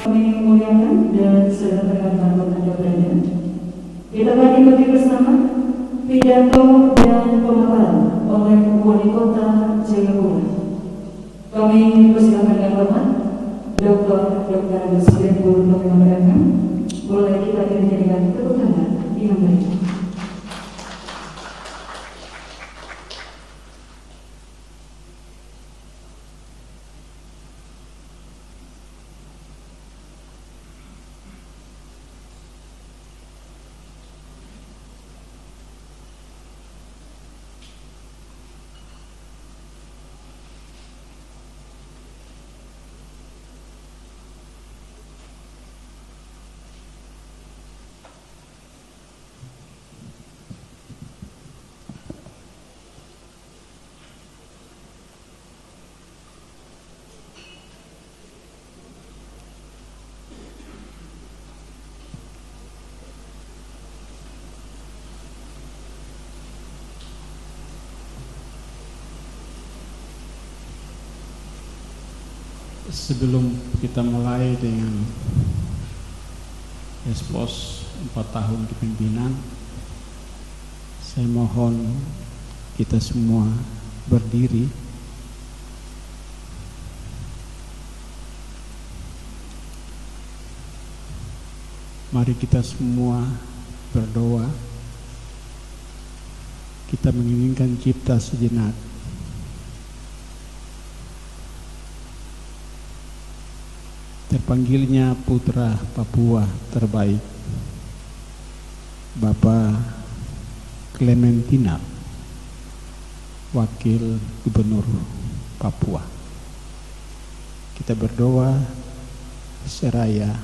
Kami muliakan dan sedang tekan Anda berada. Kita akan ikuti bersama pidato dan pemaparan oleh Wali Kota Jayapura. Kami persilakan yang hormat Dr. Agus Silempur untuk menyampaikan. Boleh kita diri dengan tepuk tangan yang meriah. Sebelum kita mulai dengan ekspos 4 tahun kepemimpinan, saya mohon kita semua berdiri. Mari kita semua berdoa. Kita menginginkan cipta sejenak. Terpanggilnya putra Papua terbaik, Bapak Clementina, Wakil Gubernur Papua. Kita berdoa seraya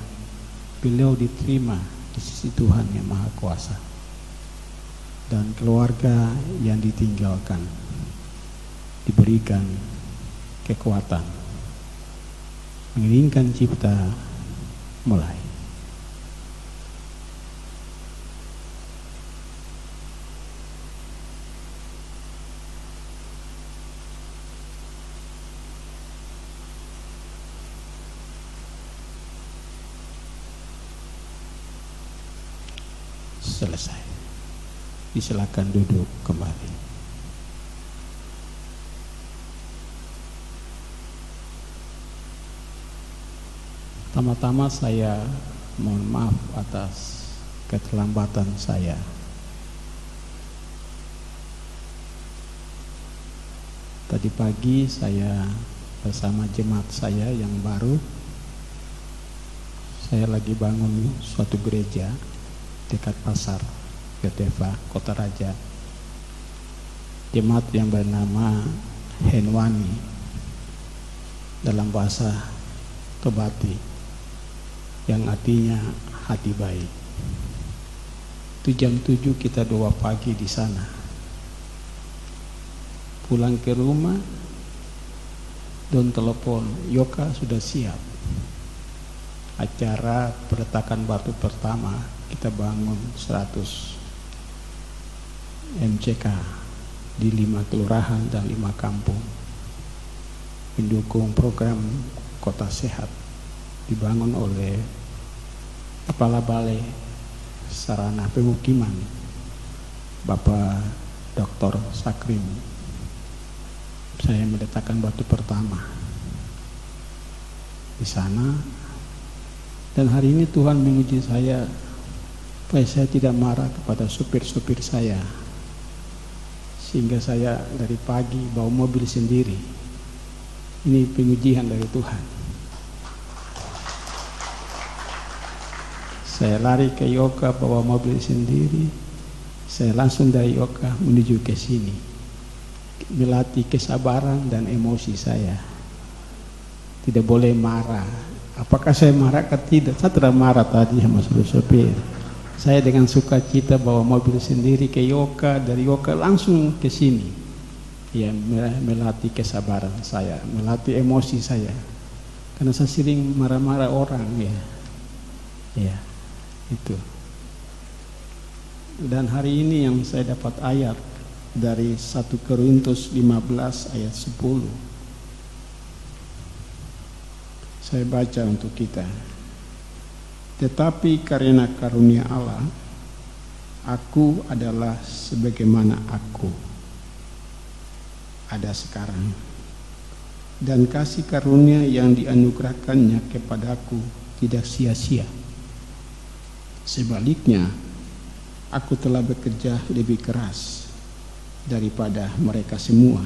beliau diterima di sisi Tuhan yang Maha Kuasa, dan keluarga yang ditinggalkan diberikan kekuatan. Menginginkan cipta mulai. Selesai. Disilakan duduk kembali. Pertama-tama saya mohon maaf atas keterlambatan saya. Tadi pagi saya bersama jemaat saya yang baru, saya lagi bangun suatu gereja dekat pasar Gedeva, Kota Raja. Jemaat yang bernama Henwani, dalam bahasa Tobati, yang artinya hati baik. Itu jam 7 kita doa pagi di sana. Pulang ke rumah, don telepon, Yoka sudah siap. Acara peletakan batu pertama kita bangun 100 MCK di 5 kelurahan dan 5 kampung. Mendukung program Kota Sehat dibangun oleh Kepala Balai Sarana Pemukiman Bapak Dr. Sakrim. Saya meletakkan batu pertama di sana, dan hari ini Tuhan menguji saya supaya saya tidak marah kepada supir-supir saya, sehingga saya dari pagi bawa mobil sendiri. Ini pengujian dari Tuhan. Saya lari ke Yoka bawa mobil sendiri. Saya langsung dari Yoka menuju ke sini, melatih kesabaran dan emosi saya. Tidak boleh marah. Apakah saya marah atau tidak? Saya tidak marah tadi sama sopir. Saya dengan sukacita bawa mobil sendiri ke Yoka, dari Yoka langsung ke sini. Ya, melatih kesabaran saya, melatih emosi saya. Karena saya sering marah-marah orang, ya. Ya. Itu. Dan hari ini yang saya dapat ayat dari 1 Korintus 15 ayat 10. Saya baca untuk kita. Tetapi karena karunia Allah, aku adalah sebagaimana aku ada sekarang. Dan kasih karunia yang dianugerahkannya kepadaku tidak sia-sia. Sebaliknya, aku telah bekerja lebih keras daripada mereka semua.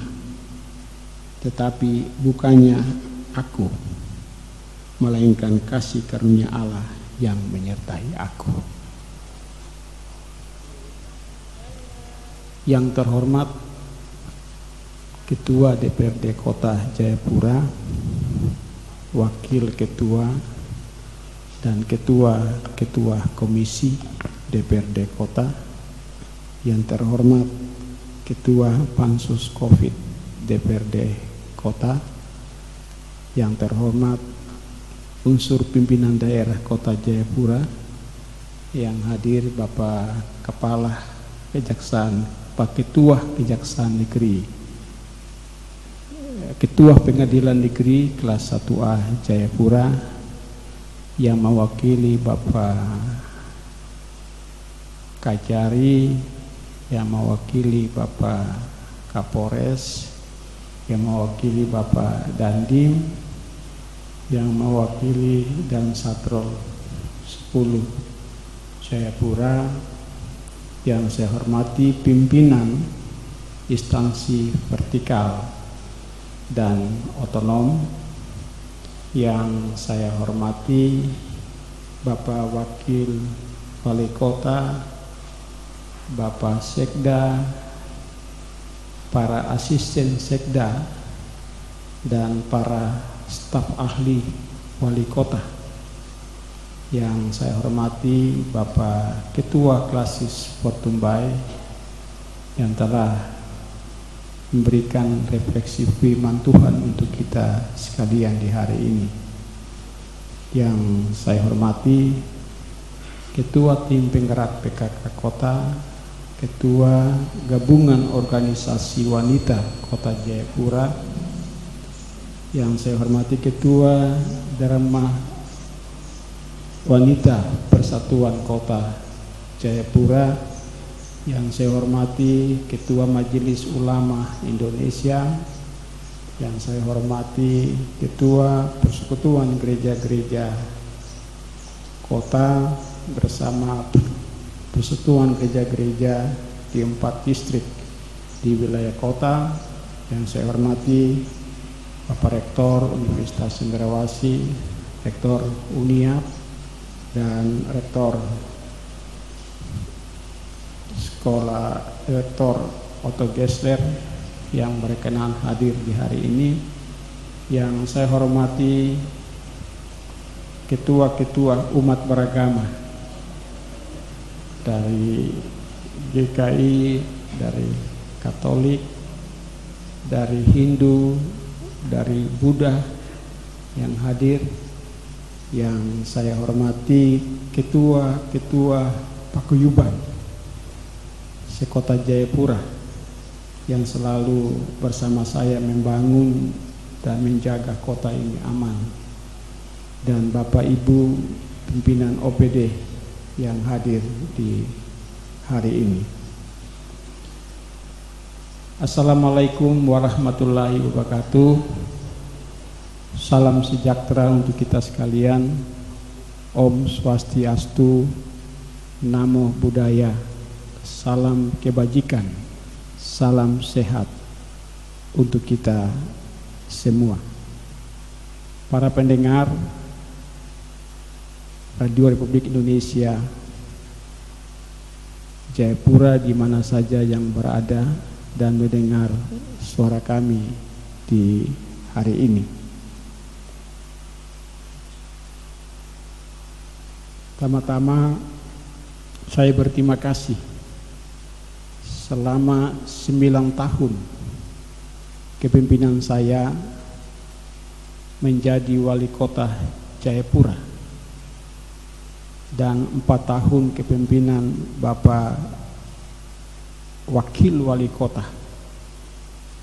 Tetapi bukannya aku, melainkan kasih karunia Allah yang menyertai aku. Yang terhormat Ketua DPRD Kota Jayapura, Wakil Ketua, dan Ketua Komisi DPRD Kota, yang terhormat Ketua Pansus Covid DPRD Kota, yang terhormat unsur pimpinan daerah Kota Jayapura, yang hadir Bapak Kepala Kejaksaan, Pak Ketua Kejaksaan Negeri, Ketua Pengadilan Negeri kelas 1A Jayapura, yang mewakili Bapak Kajari, yang mewakili Bapak Kapolres, yang mewakili Bapak Dandim, yang mewakili dan Satrol 10 Jayapura, yang saya hormati pimpinan instansi vertikal dan otonom, yang saya hormati Bapak Wakil Wali Kota, Bapak Sekda, para asisten Sekda, dan para staf ahli Wali Kota. Yang saya hormati Bapak Ketua Klasis Fortumbai yang telah memberikan refleksi firman Tuhan untuk kita sekalian di hari ini. Yang saya hormati Ketua Tim Penggerak PKK Kota, Ketua Gabungan Organisasi Wanita Kota Jayapura, yang saya hormati Ketua Dharma Wanita Persatuan Kota Jayapura, yang saya hormati Ketua Majelis Ulama Indonesia, yang saya hormati Ketua Persekutuan Gereja-Gereja Kota bersama Persekutuan Gereja-Gereja di 4 distrik di wilayah kota, yang saya hormati Bapak Rektor Universitas Cendrawasih, Rektor Uniap, dan Rektor Sekolah Rektor Otto Gessler yang berkenan hadir di hari ini. Yang saya hormati ketua-ketua umat beragama dari GKI, dari Katolik, dari Hindu, dari Buddha yang hadir. Yang saya hormati ketua-ketua paguyuban sekota Jayapura yang selalu bersama saya membangun dan menjaga kota ini aman, dan Bapak Ibu pimpinan OPD yang hadir di hari ini. Assalamualaikum warahmatullahi wabarakatuh. Salam sejahtera untuk kita sekalian. Om Swastiastu, Namo Buddhaya. Salam kebajikan, salam sehat untuk kita semua. Para pendengar Radio Republik Indonesia Jayapura di mana saja yang berada dan mendengar suara kami di hari ini. Pertama-tama saya berterima kasih selama 9 tahun kepemimpinan saya menjadi wali kota Jayapura dan 4 tahun kepemimpinan Bapak Wakil Wali Kota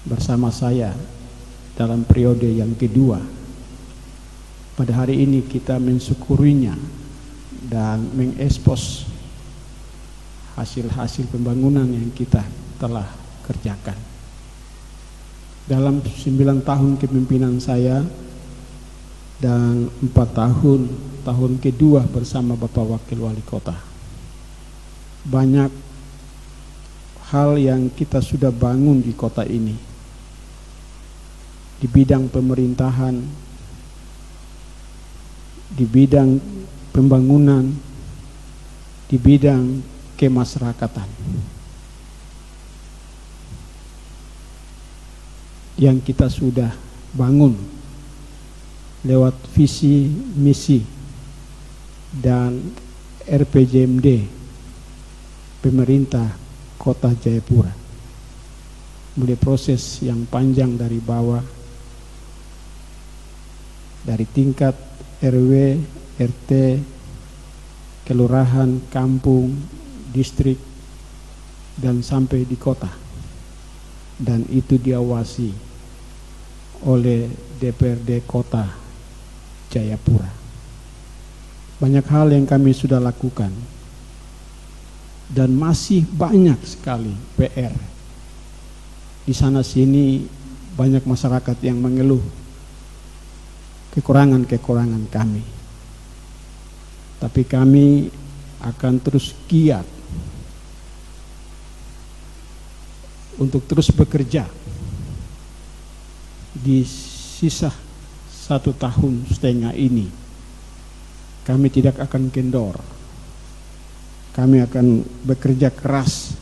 bersama saya dalam periode yang kedua. Pada hari ini kita mensyukurinya dan mengekspos hasil-hasil pembangunan yang kita telah kerjakan. Dalam 9 tahun kepemimpinan saya dan 4 tahun kedua bersama Bapak Wakil Wali Kota, banyak hal yang kita sudah bangun di kota ini di bidang pemerintahan, di bidang pembangunan, di bidang kemasyarakatan yang kita sudah bangun lewat visi misi dan RPJMD pemerintah Kota Jayapura. Mulai proses yang panjang dari bawah, dari tingkat RW, RT, kelurahan, kampung, distrik, dan sampai di kota. Dan itu diawasi oleh DPRD Kota Jayapura. Banyak hal yang kami sudah lakukan dan masih banyak sekali PR. Di sana sini banyak masyarakat yang mengeluh kekurangan-kekurangan kami. Tapi kami akan terus giat untuk terus bekerja di sisa 1,5 tahun ini. Kami tidak akan kendor. Kami akan bekerja keras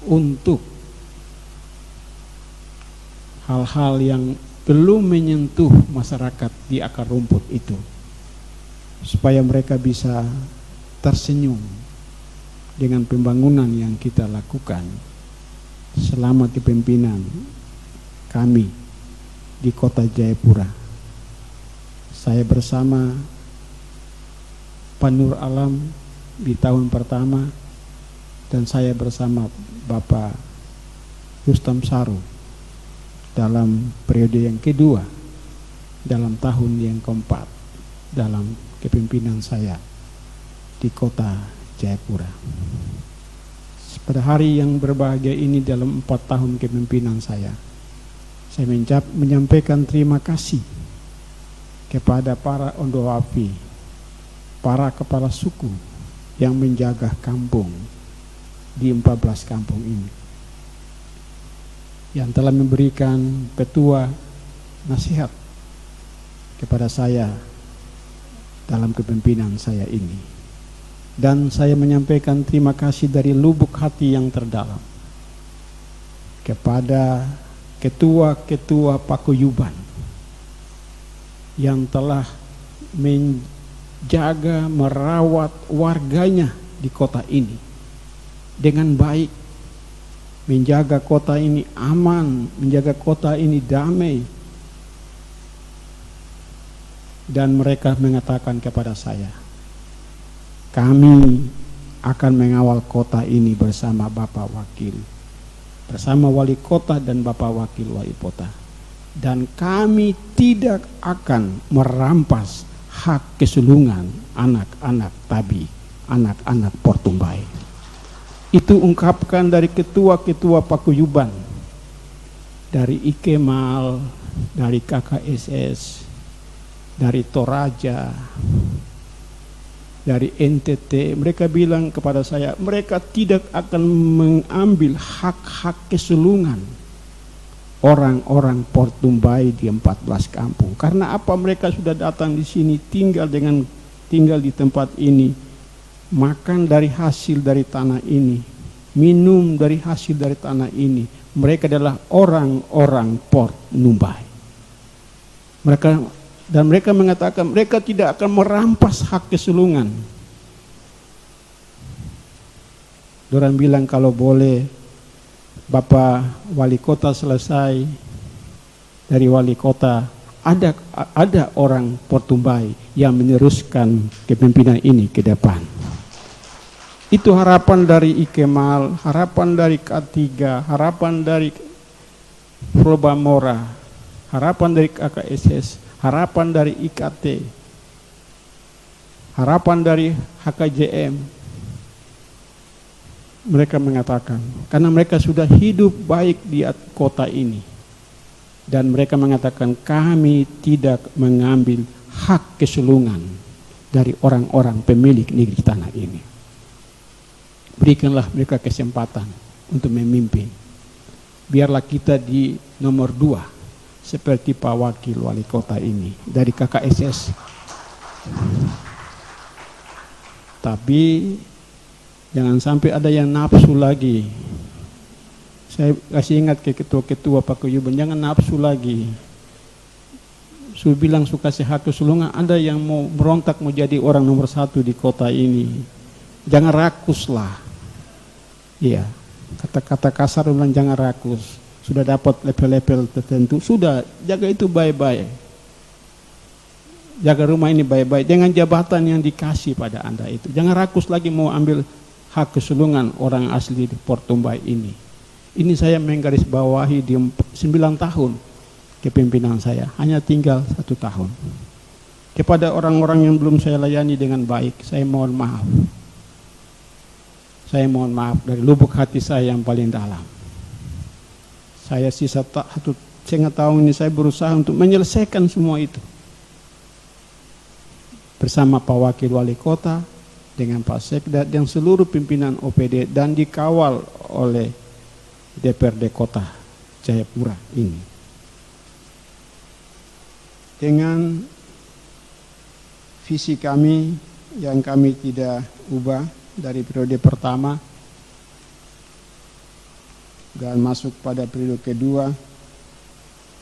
untuk hal-hal yang belum menyentuh masyarakat di akar rumput itu, supaya mereka bisa tersenyum dengan pembangunan yang kita lakukan selama kepemimpinan kami di Kota Jayapura. Saya bersama Pak Nur Alam di tahun pertama dan saya bersama Bapak Rustam Saru dalam periode yang kedua, dalam tahun yang keempat dalam kepemimpinan saya di Kota Jayapura. Pada hari yang berbahagia ini dalam 4 tahun kepemimpinan saya menyampaikan terima kasih kepada para Ondoapi, para kepala suku yang menjaga kampung di 14 kampung ini, yang telah memberikan petua nasihat kepada saya dalam kepemimpinan saya ini. Dan saya menyampaikan terima kasih dari lubuk hati yang terdalam kepada ketua-ketua paguyuban yang telah menjaga, merawat warganya di kota ini dengan baik, menjaga kota ini aman, menjaga kota ini damai. Dan mereka mengatakan kepada saya, kami akan mengawal kota ini bersama Bapak Wakil, bersama Wali Kota dan Bapak Wakil Wali Kota. Dan kami tidak akan merampas hak kesulungan anak-anak Tabi, anak-anak Portumbai. Itu ungkapkan dari ketua-ketua paguyuban, dari Ikemal, dari KKSS, dari Toraja, dari NTT. Mereka bilang kepada saya, mereka tidak akan mengambil hak-hak kesulungan orang-orang Portumbai di 14 kampung. Karena apa? Mereka sudah datang di sini, tinggal di tempat ini, makan dari hasil dari tanah ini, minum dari hasil dari tanah ini. Mereka adalah orang-orang Portumbai. Mereka mengatakan mereka tidak akan merampas hak kesulungan. Dorang bilang kalau boleh Bapak Wali Kota selesai dari Wali Kota, ada orang Portumbai yang meneruskan kepemimpinan ini ke depan. Itu harapan dari Ikemal, harapan dari K3, harapan dari Probamora, harapan dari KKSS, harapan dari IKT. Harapan dari HKJM, mereka mengatakan, karena mereka sudah hidup baik di kota ini, dan mereka mengatakan kami tidak mengambil hak kesulungan dari orang-orang pemilik negeri tanah ini. Berikanlah mereka kesempatan untuk memimpin. Biarlah kita di nomor 2 seperti Pak Wakil Wali Kota ini dari KKSS. Tapi jangan sampai ada yang nafsu lagi. Saya kasih ingat ke ketua-ketua Pak Kuyuban, jangan nafsu lagi. Sudah bilang suka sehat kesulungan, ada yang mau berontak mau jadi orang nomor 1 di kota ini. Jangan rakuslah. Iya, kata-kata kasar bilang jangan rakus. Sudah dapat level-level tertentu, sudah jaga itu baik-baik. Jaga rumah ini baik-baik, dengan jabatan yang dikasih pada Anda itu. Jangan rakus lagi mau ambil hak kesulungan orang asli di Portumbai ini. Ini saya menggarisbawahi di 9 tahun kepemimpinan saya, hanya tinggal 1 tahun. Kepada orang-orang yang belum saya layani dengan baik, saya mohon maaf. Saya mohon maaf dari lubuk hati saya yang paling dalam. Saya sisa 1,5 tahun ini saya berusaha untuk menyelesaikan semua itu. Bersama Pak Wakil Wali Kota, dengan Pak Sekda dan seluruh pimpinan OPD, dan dikawal oleh DPRD Kota Jayapura ini. Dengan visi kami yang kami tidak ubah dari periode pertama dan masuk pada periode kedua,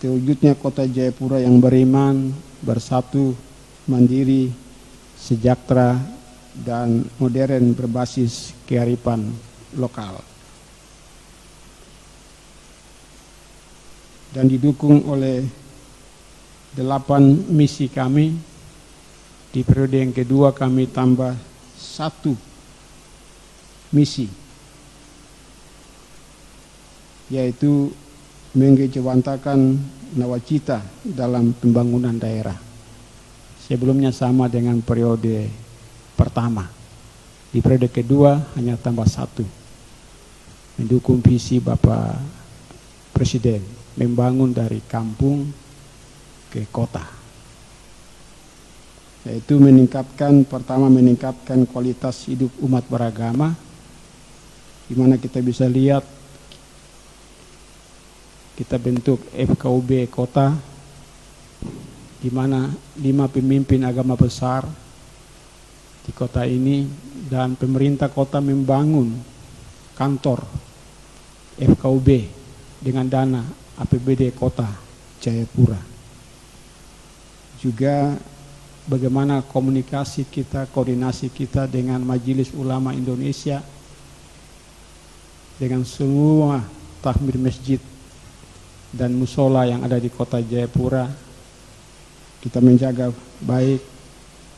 terwujudnya Kota Jayapura yang beriman, bersatu, mandiri, sejahtera, dan modern berbasis kearifan lokal. Dan didukung oleh 8 misi kami. Di periode yang kedua kami tambah 1 misi, yaitu menggejawantakan nawacita dalam pembangunan daerah. Sebelumnya sama dengan periode pertama. Di periode kedua hanya tambah 1. Mendukung visi Bapak Presiden, membangun dari kampung ke kota. Yaitu pertama meningkatkan kualitas hidup umat beragama, di mana kita bisa lihat kita bentuk FKUB kota, di mana 5 pemimpin agama besar di kota ini, dan pemerintah kota membangun kantor FKUB dengan dana APBD Kota Jayapura. Juga bagaimana komunikasi kita, koordinasi kita dengan Majelis Ulama Indonesia, dengan semua takmir masjid dan musola yang ada di Kota Jayapura, kita menjaga baik.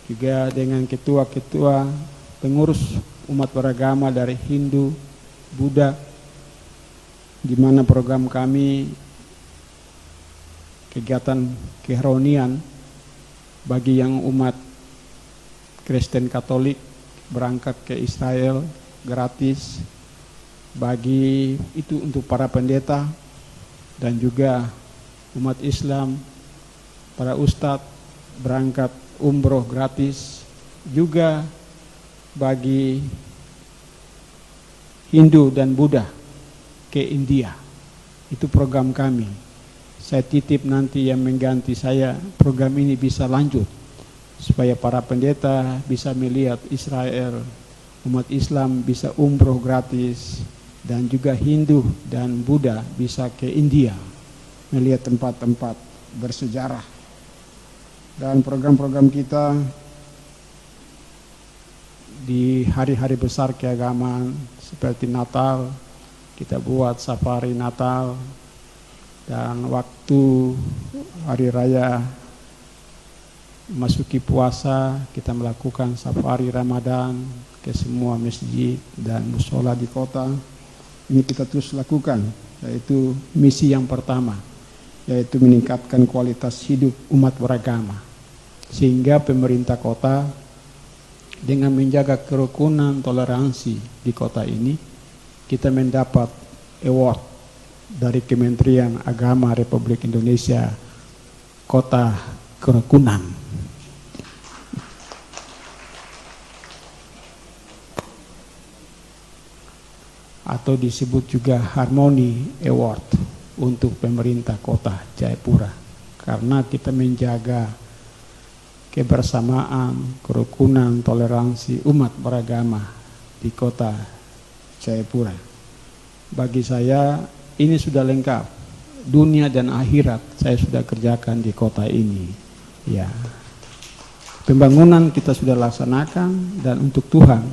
Juga dengan ketua-ketua pengurus umat beragama dari Hindu, Buddha, di mana program kami kegiatan keharmonian bagi yang umat Kristen Katolik berangkat ke Israel gratis, bagi itu untuk para pendeta, dan juga umat Islam, para ustadz berangkat umroh gratis, juga bagi Hindu dan Buddha ke India. Itu program kami. Saya titip nanti yang mengganti saya, program ini bisa lanjut supaya para pendeta bisa melihat Israel, umat Islam bisa umroh gratis, dan juga Hindu dan Buddha bisa ke India melihat tempat-tempat bersejarah. Dan program-program kita di hari-hari besar keagamaan seperti Natal, kita buat safari Natal, dan waktu hari raya masuki puasa kita melakukan safari Ramadan ke semua masjid dan musola di kota. Ini kita terus lakukan, yaitu misi yang pertama, yaitu meningkatkan kualitas hidup umat beragama, sehingga pemerintah kota dengan menjaga kerukunan toleransi di kota ini, kita mendapat award dari Kementerian Agama Republik Indonesia Kota Kerukunan. Atau disebut juga Harmony Award untuk pemerintah kota Jayapura, karena kita menjaga kebersamaan, kerukunan, toleransi umat beragama di kota Jayapura. Bagi saya ini sudah lengkap, dunia dan akhirat saya sudah kerjakan di kota ini. Ya, pembangunan kita sudah laksanakan, dan untuk Tuhan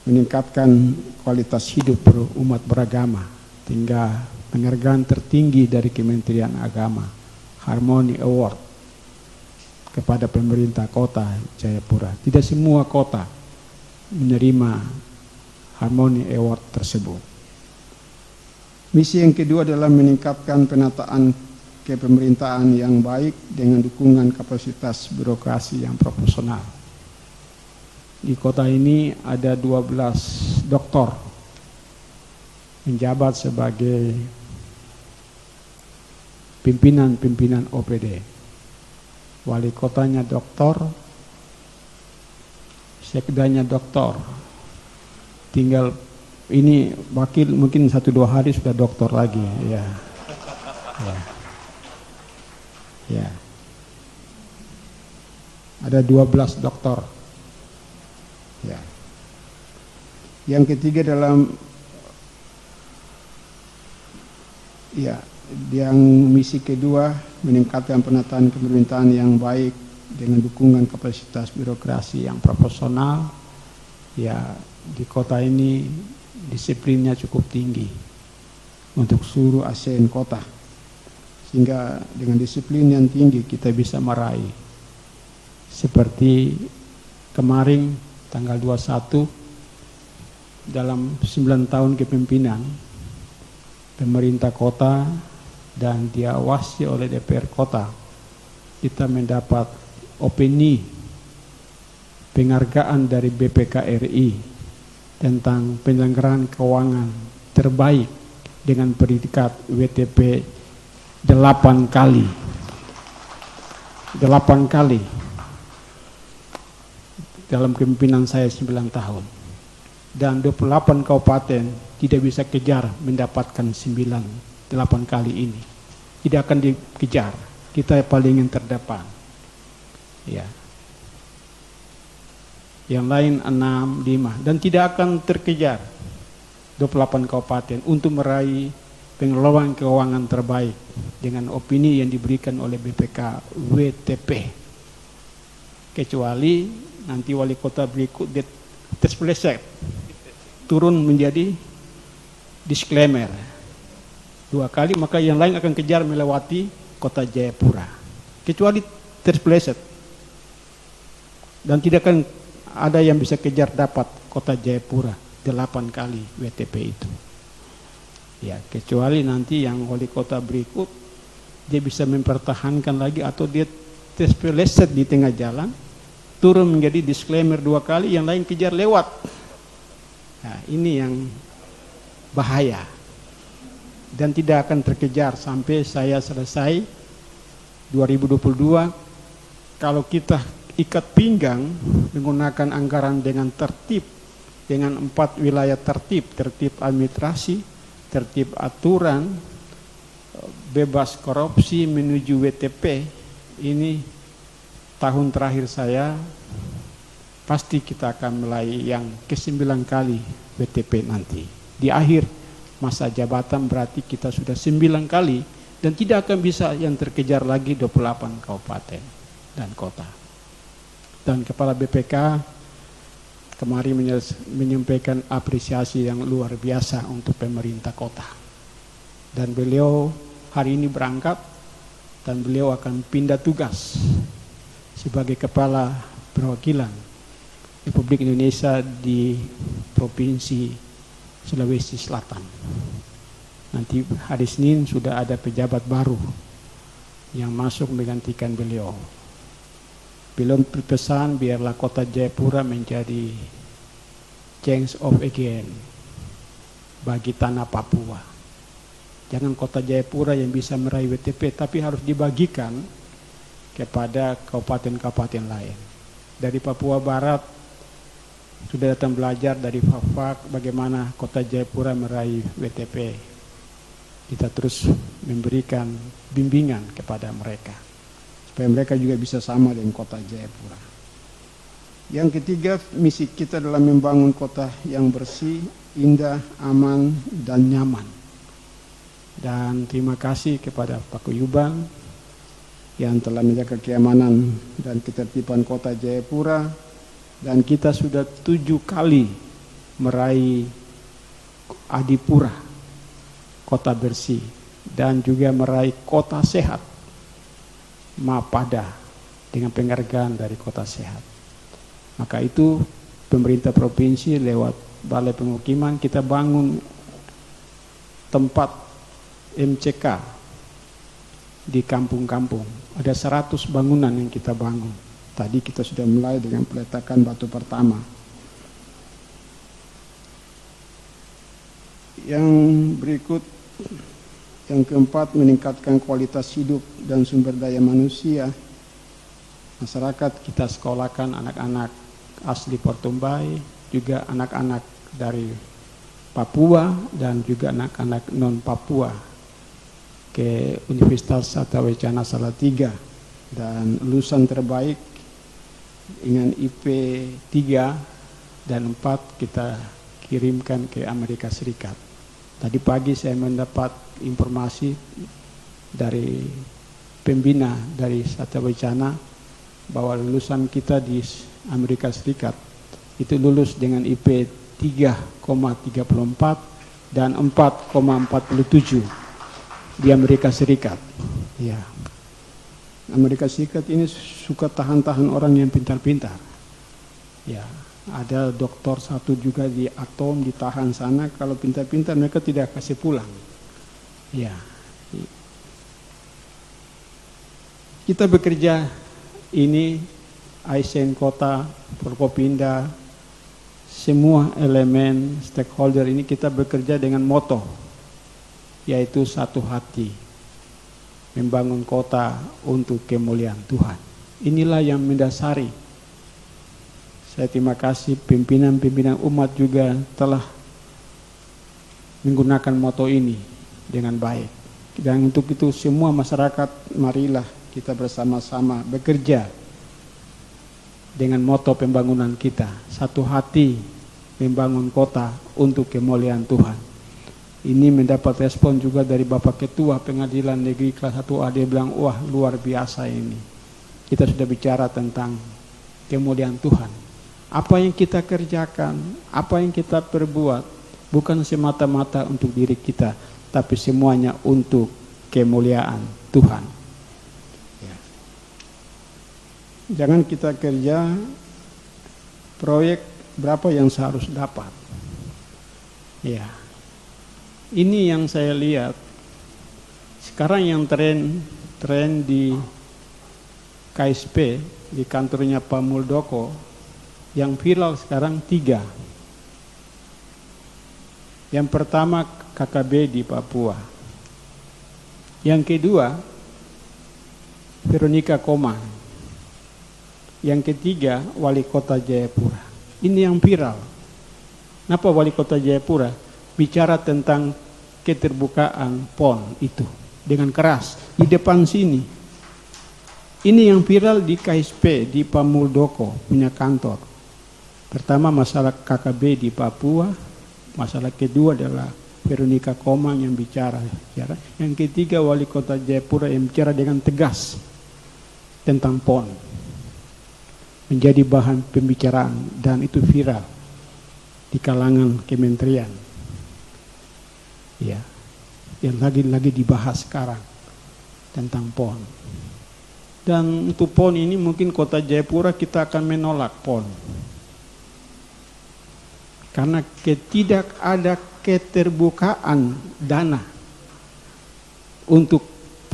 meningkatkan kualitas hidup umat beragama, hingga penghargaan tertinggi dari Kementerian Agama, Harmony Award, kepada pemerintah kota Jayapura. Tidak semua kota menerima Harmony Award tersebut. Misi yang kedua adalah meningkatkan penataan kepemerintahan yang baik dengan dukungan kapasitas birokrasi yang proporsional. Di kota ini ada 12 doktor menjabat sebagai pimpinan OPD. Wali kotanya doktor, sekdanya doktor. Tinggal ini wakil mungkin 1-2 hari sudah doktor lagi. Ya. Ya. Ada 12 doktor. Ya. Yang ketiga dalam yang misi kedua, meningkatkan penataan pemerintahan yang baik dengan dukungan kapasitas birokrasi yang proporsional. Ya, di kota ini disiplinnya cukup tinggi untuk seluruh ASN kota, sehingga dengan disiplin yang tinggi kita bisa meraih seperti kemarin tanggal 21, dalam 9 tahun kepemimpinan pemerintah kota dan diawasi oleh DPR kota, kita mendapat opini penghargaan dari BPK RI tentang penyelenggaraan keuangan terbaik dengan predikat WTP 8 kali. 8 kali dalam kepemimpinan saya 9 tahun. Dan 28 kabupaten tidak bisa kejar mendapatkan 8 kali ini. Tidak akan dikejar. Kita paling yang terdepan. Ya. Yang lain 6, 5. Dan tidak akan terkejar 28 kabupaten untuk meraih pengelolaan keuangan terbaik dengan opini yang diberikan oleh BPK WTP. Kecuali nanti wali kota berikut terpeleset turun menjadi disclaimer 2 kali, maka yang lain akan kejar melewati kota Jayapura, kecuali terpeleset, dan tidak akan ada yang bisa kejar dapat kota Jayapura 8 kali WTP itu. Ya, kecuali nanti yang wali kota berikut dia bisa mempertahankan lagi, atau dia terpeleset di tengah jalan turun menjadi disclaimer 2 kali, yang lain kejar lewat. Nah, ini yang bahaya, dan tidak akan terkejar sampai saya selesai 2022. Kalau kita ikat pinggang menggunakan anggaran dengan tertib, dengan 4 wilayah tertib administrasi, tertib aturan, bebas korupsi menuju WTP, ini tahun terakhir saya pasti kita akan mulai yang ke-9 kali WTP nanti. Di akhir masa jabatan berarti kita sudah 9 kali, dan tidak akan bisa yang terkejar lagi 28 kabupaten dan kota. Dan Kepala BPK kemarin menyampaikan apresiasi yang luar biasa untuk pemerintah kota. Dan beliau hari ini berangkat, dan beliau akan pindah tugas sebagai Kepala Perwakilan Republik Indonesia di Provinsi Sulawesi Selatan. Nanti hari Senin sudah ada pejabat baru yang masuk menggantikan beliau. Belum berpesan biarlah kota Jayapura menjadi change of again bagi tanah Papua. Jangan kota Jayapura yang bisa meraih WTP, tapi harus dibagikan kepada kabupaten-kabupaten lain. Dari Papua Barat sudah datang belajar dari Fafak bagaimana kota Jayapura meraih WTP. Kita terus memberikan bimbingan kepada mereka supaya mereka juga bisa sama dengan kota Jayapura. Yang ketiga, misi kita adalah membangun kota yang bersih, indah, aman, dan nyaman. Dan terima kasih kepada Pak Kuyuban yang telah menjaga keamanan dan ketertiban kota Jayapura. Dan kita sudah 7 kali meraih Adipura, kota bersih, dan juga meraih kota sehat, Mapada, dengan penghargaan dari kota sehat. Maka itu pemerintah provinsi lewat Balai Pemukiman kita bangun tempat MCK di kampung-kampung. Ada 100 bangunan yang kita bangun. Tadi kita sudah mulai dengan peletakan batu pertama. Yang berikut, yang keempat, meningkatkan kualitas hidup dan sumber daya manusia. Masyarakat kita sekolahkan anak-anak asli Portumbai, juga anak-anak dari Papua dan juga anak-anak non Papua ke Universitas Satawacana Salatiga, dan lulusan terbaik dengan IP 3 dan 4 kita kirimkan ke Amerika Serikat. Tadi pagi saya mendapat informasi dari pembina dari Satawacana bahwa lulusan kita di Amerika Serikat itu lulus dengan IP 3,34 dan 4,47 di Amerika Serikat. Ya. Amerika Serikat ini suka tahan-tahan orang yang pintar-pintar. Ya, ada doktor satu juga di Atom ditahan sana, kalau pintar-pintar mereka tidak kasih pulang. Ya. Kita bekerja ini ASN Kota, Forkopimda, semua elemen stakeholder ini kita bekerja dengan moto, yaitu satu hati, membangun kota untuk kemuliaan Tuhan. Inilah yang mendasari. Saya terima kasih pimpinan-pimpinan umat juga telah menggunakan moto ini dengan baik. Dan untuk itu semua masyarakat, marilah kita bersama-sama bekerja dengan moto pembangunan kita, satu hati membangun kota untuk kemuliaan Tuhan. Ini mendapat respon juga dari Bapak Ketua Pengadilan Negeri Kelas 1A, dia bilang, wah luar biasa ini. Kita sudah bicara tentang kemuliaan Tuhan. Apa yang kita kerjakan, apa yang kita perbuat, bukan semata-mata untuk diri kita, tapi semuanya untuk kemuliaan Tuhan. Ya. Jangan kita kerja proyek berapa yang seharus dapat. Ya. Ini yang saya lihat sekarang yang tren di KSP, di kantornya Pak Muldoko, yang viral sekarang 3. Yang pertama KKB di Papua, yang kedua Veronica Koma, yang ketiga Wali Kota Jayapura. Ini yang viral. Kenapa Wali Kota Jayapura bicara tentang keterbukaan PON itu dengan keras di depan sini? Ini yang viral di KSP, di Pak Muldoko punya kantor. Pertama masalah KKB di Papua, masalah kedua adalah Veronica Komang yang bicara. Yang ketiga Wali Kota Jayapura yang bicara dengan tegas tentang PON. Menjadi bahan pembicaraan dan itu viral di kalangan kementerian. Ya, yang lagi dibahas sekarang tentang PON. Dan untuk PON ini mungkin Kota Jayapura kita akan menolak PON. Karena tidak ada keterbukaan dana untuk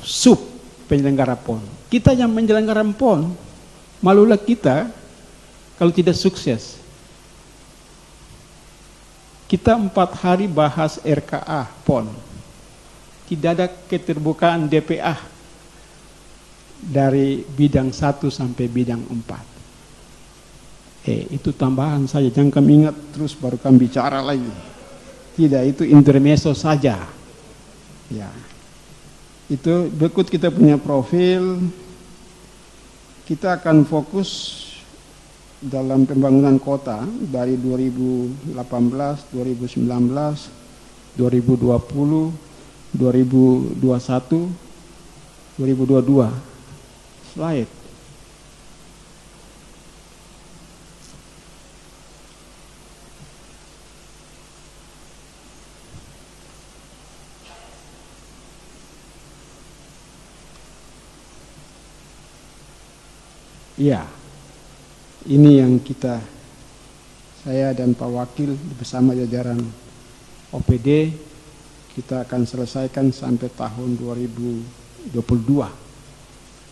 sub penyelenggara PON. Kita yang menyelenggarakan PON Malulah kita kalau tidak sukses. Kita 4 hari bahas RKA PON. Tidak ada keterbukaan DPA dari bidang 1 sampai bidang 4. Itu tambahan saja, jangan kami ingat terus baru kami bicara lagi. Tidak, itu intermezzo saja. Ya. Itu berikut kita punya profil. Kita akan fokus dalam pembangunan kota dari 2018, 2019, 2020, 2021, 2022. Slide. Ya, ini yang saya dan Pak Wakil bersama jajaran OPD, kita akan selesaikan sampai tahun 2022.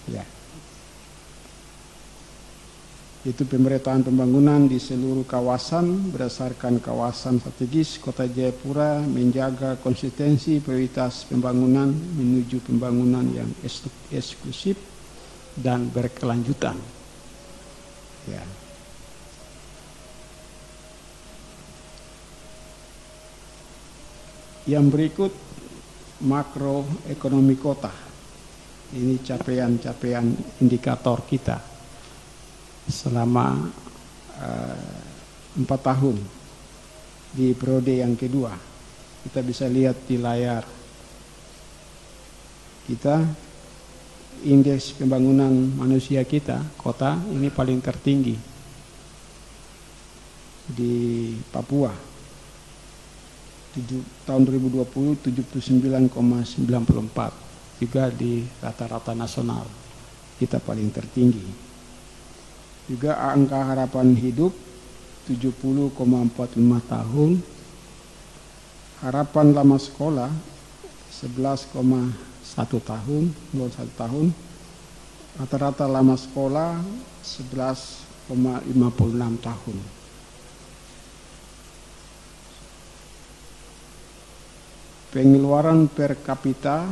Ya. Itu pemerataan pembangunan di seluruh kawasan berdasarkan kawasan strategis Kota Jayapura, menjaga konsistensi prioritas pembangunan menuju pembangunan yang eksklusif dan berkelanjutan. Ya. Yang berikut makroekonomi kota. Ini capaian-capaian indikator kita selama 4 tahun di periode yang kedua. Kita bisa lihat di layar kita. Indeks pembangunan manusia kita, kota ini paling tertinggi di Papua. Tahun 2020 79,94, juga di rata-rata nasional kita paling tertinggi. Juga angka harapan hidup 70,45 tahun. Harapan lama sekolah 11,1 tahun, 01 tahun. Rata-rata lama sekolah 11,56 tahun. Pengeluaran per kapita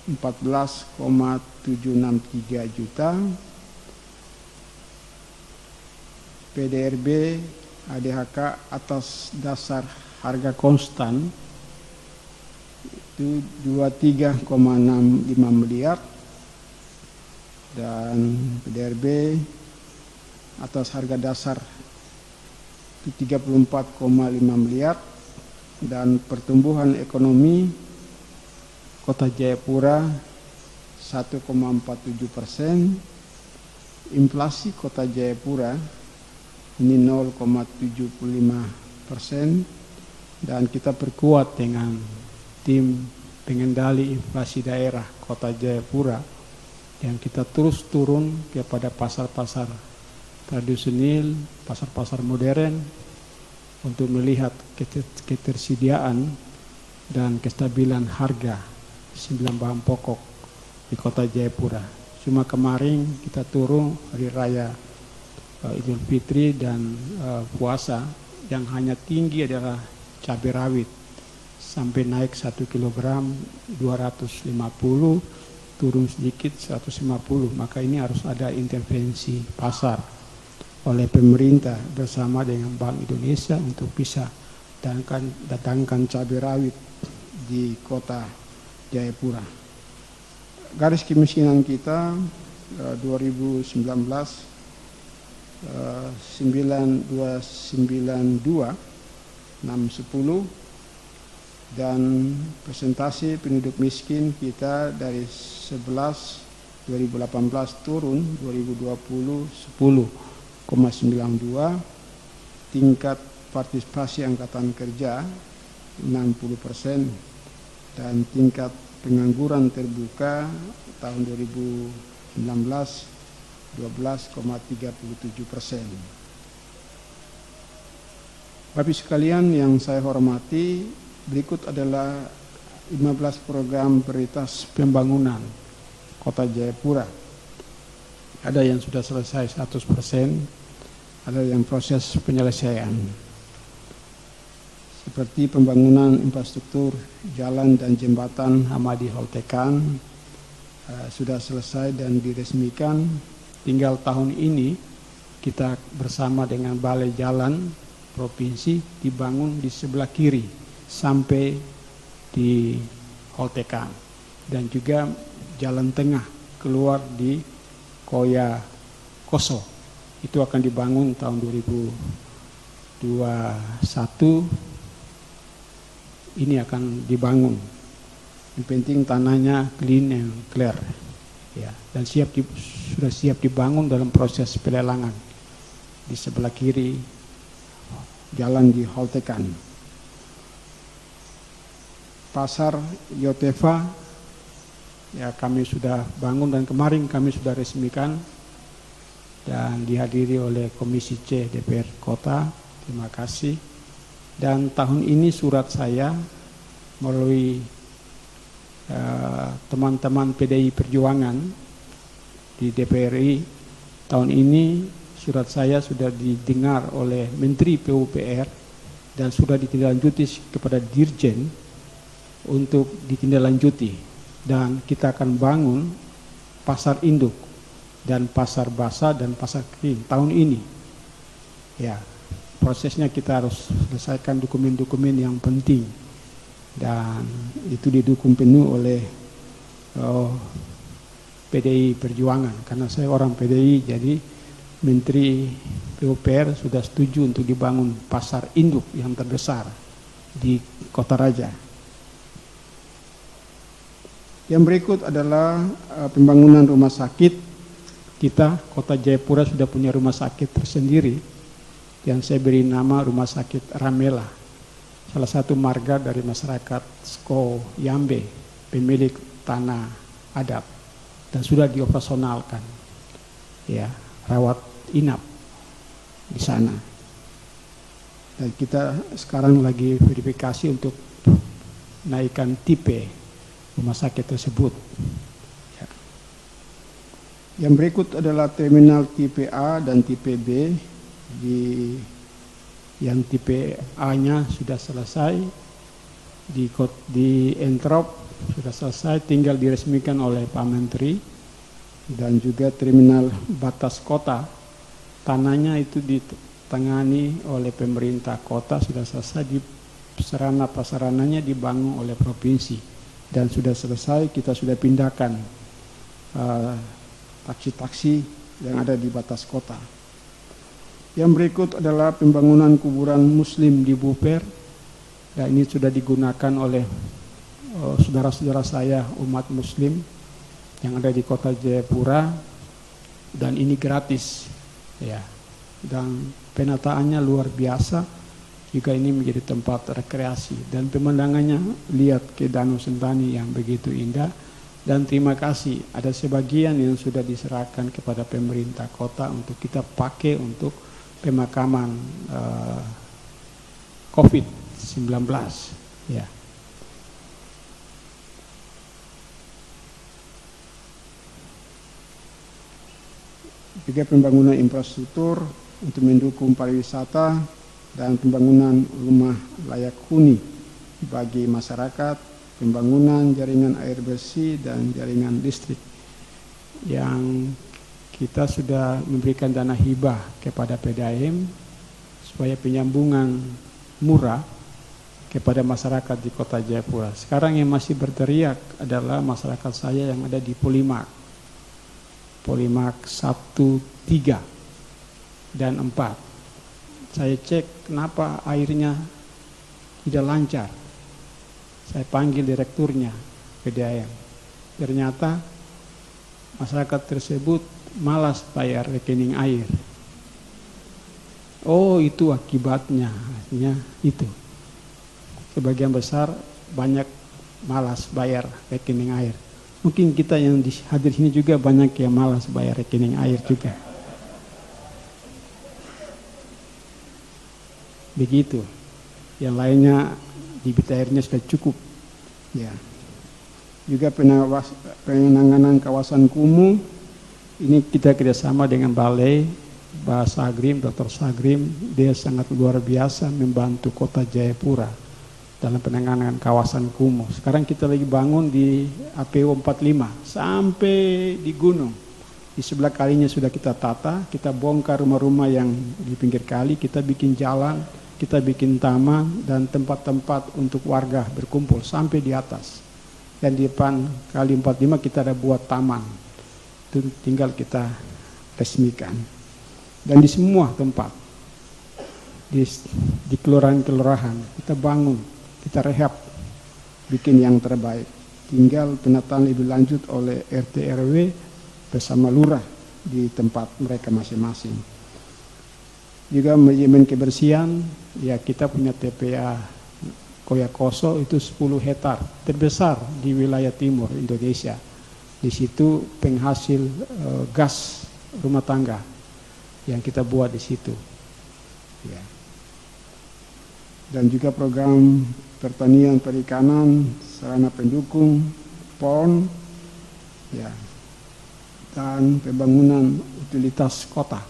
14,763 juta. PDRB ADHK atas dasar harga konstan itu 23,65 miliar, dan PDRB atas harga dasar itu 34,5 miliar, dan pertumbuhan ekonomi Kota Jayapura 1,47%, inflasi Kota Jayapura ini 0,75%, dan kita perkuat dengan tim pengendali inflasi daerah Kota Jayapura yang kita terus turun kepada pasar-pasar tradisional, pasar-pasar modern untuk melihat ketersediaan dan kestabilan harga 9 bahan pokok di Kota Jayapura. Cuma kemarin kita turun hari raya Idul Fitri dan puasa, yang hanya tinggi adalah cabai rawit sampai naik 1 kilogram 250, turun sedikit 150. Maka ini harus ada intervensi pasar oleh pemerintah bersama dengan Bank Indonesia untuk bisa datangkan cabai rawit di Kota Jayapura. Garis kemiskinan kita 2019 9292 610, dan presentasi penduduk miskin kita dari 11 2018 turun 2020 10,92, tingkat partisipasi angkatan kerja 60%, dan tingkat pengangguran terbuka tahun 2019 12,37%. Bapak sekalian yang saya hormati, berikut adalah 15 program prioritas pembangunan Kota Jayapura. Ada yang sudah selesai 100%, ada yang proses penyelesaian. Seperti pembangunan infrastruktur jalan dan jembatan Hamadi Holtekan sudah selesai dan diresmikan. Tinggal tahun ini kita bersama dengan Balai Jalan Provinsi dibangun di sebelah kiri sampai di Holtekan, dan juga jalan tengah keluar di Koya Koso. Itu akan dibangun tahun 2021. Ini akan dibangun. Yang penting tanahnya clean and clear, ya, dan sudah siap dibangun dalam proses pelelangan di sebelah kiri jalan di Holtekan. Pasar Yotefa, ya, kami sudah bangun dan kemarin kami sudah resmikan dan dihadiri oleh Komisi C DPR Kota. Terima kasih. Dan tahun ini surat saya melalui teman-teman PDI Perjuangan di DPRI, tahun ini surat saya sudah didengar oleh Menteri PUPR dan sudah ditindaklanjuti kepada Dirjen untuk ditindaklanjuti, dan kita akan bangun pasar induk dan pasar basah dan pasar kering tahun ini. Ya, prosesnya kita harus selesaikan dokumen-dokumen yang penting, dan itu didukung penuh oleh PDI Perjuangan. Karena saya orang PDI, jadi Menteri PUPR sudah setuju untuk dibangun pasar induk yang terbesar di Kota Raja. Yang berikut adalah pembangunan rumah sakit. Kita, Kota Jayapura, sudah punya rumah sakit tersendiri yang saya beri nama Rumah Sakit Ramela, salah satu marga dari masyarakat Sko Yambe, pemilik tanah adat, dan sudah dioperasionalkan, ya, rawat inap di sana. Dan kita sekarang lagi verifikasi untuk naikkan tipe rumah sakit tersebut. Ya. Yang berikut adalah terminal tipe A dan tipe B. Yang tipe A-nya sudah selesai, di Entrop sudah selesai, tinggal diresmikan oleh Pak Menteri. Dan juga terminal batas kota, tanahnya itu ditangani oleh pemerintah kota, sudah selesai, di sarana prasarananya dibangun oleh provinsi dan sudah selesai. Kita sudah pindahkan taksi-taksi yang ada di batas kota. Yang berikut adalah pembangunan kuburan Muslim di Buper, dan ini sudah digunakan oleh saudara-saudara saya umat Muslim yang ada di Kota Jayapura, dan ini gratis, ya. Dan penataannya luar biasa. Juga ini menjadi tempat rekreasi dan pemandangannya, lihat ke Danau Sentani yang begitu indah. Dan terima kasih, ada sebagian yang sudah diserahkan kepada pemerintah kota untuk kita pakai untuk pemakaman COVID-19, ya. Juga pembangunan infrastruktur untuk mendukung pariwisata dan pembangunan rumah layak huni bagi masyarakat, pembangunan jaringan air bersih dan jaringan listrik yang kita sudah memberikan dana hibah kepada PDAM supaya penyambungan murah kepada masyarakat di Kota Jayapura. Sekarang yang masih berteriak adalah masyarakat saya yang ada di Polimak 1, 3, dan 4. Saya cek kenapa airnya tidak lancar. Saya panggil direkturnya PDAM. Ternyata masyarakat tersebut malas bayar rekening air. Oh, itu akibatnya, artinya itu. Sebagian besar banyak malas bayar rekening air. Mungkin kita yang hadir sini juga banyak yang malas bayar rekening air juga. Begitu. Yang lainnya debit airnya sudah cukup. Ya. Juga penanganan kawasan kumuh ini kita kerjasama dengan Balai Bahasa Sagrim, Dr. Sagrim. Dia sangat luar biasa membantu Kota Jayapura dalam penanganan kawasan kumuh. Sekarang kita lagi bangun di APO 45 sampai di gunung. Di sebelah kalinya sudah kita tata, kita bongkar rumah-rumah yang di pinggir kali, kita bikin jalan, kita bikin taman dan tempat-tempat untuk warga berkumpul sampai di atas. Dan di depan kali 45 kita ada buat taman. Itu tinggal kita resmikan. Dan di semua tempat, di kelurahan-kelurahan kita bangun, kita rehab, bikin yang terbaik. Tinggal penataan lebih lanjut oleh RT RW bersama lurah di tempat mereka masing-masing. Juga manajemen kebersihan, ya kita punya TPA Koyakoso itu 10 hektar, terbesar di wilayah timur Indonesia. Di situ penghasil gas rumah tangga yang kita buat di situ. Ya. Dan juga program pertanian perikanan, sarana pendukung, PON, ya, dan pembangunan utilitas kota.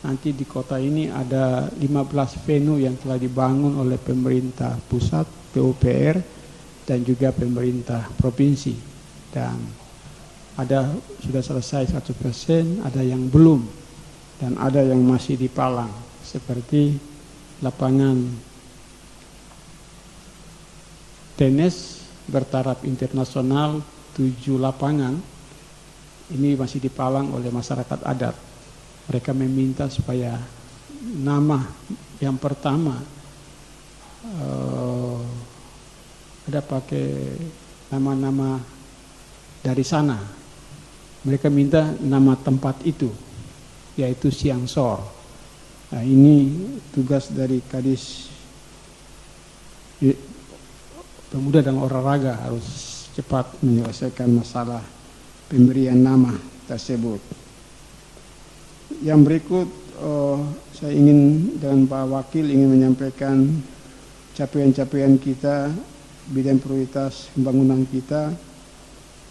Nanti di kota ini ada 15 venue yang telah dibangun oleh pemerintah pusat, PUPR, dan juga pemerintah provinsi. Dan ada sudah selesai 100%, ada yang belum, dan ada yang masih dipalang, seperti lapangan tenis bertaraf internasional 7 lapangan ini masih dipalang oleh masyarakat adat. Mereka meminta supaya nama yang pertama ada pakai nama-nama dari sana. Mereka minta nama tempat itu, yaitu Siangsor. Nah, ini tugas dari Kadis Pemuda dan Olahraga harus cepat menyelesaikan masalah pemberian nama tersebut. Yang berikut saya ingin dengan Pak Wakil ingin menyampaikan capaian-capaian kita, bidang prioritas pembangunan kita.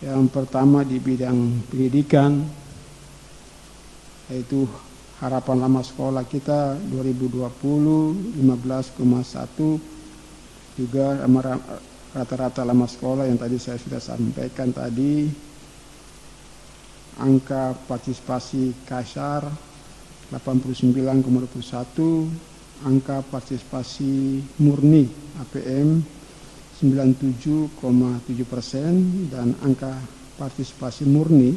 Yang pertama di bidang pendidikan, yaitu harapan lama sekolah kita 2020 15,1, juga rata-rata lama sekolah yang tadi saya sudah sampaikan tadi. Angka partisipasi kasar 89,21, angka partisipasi murni APM 97,7%, dan angka partisipasi murni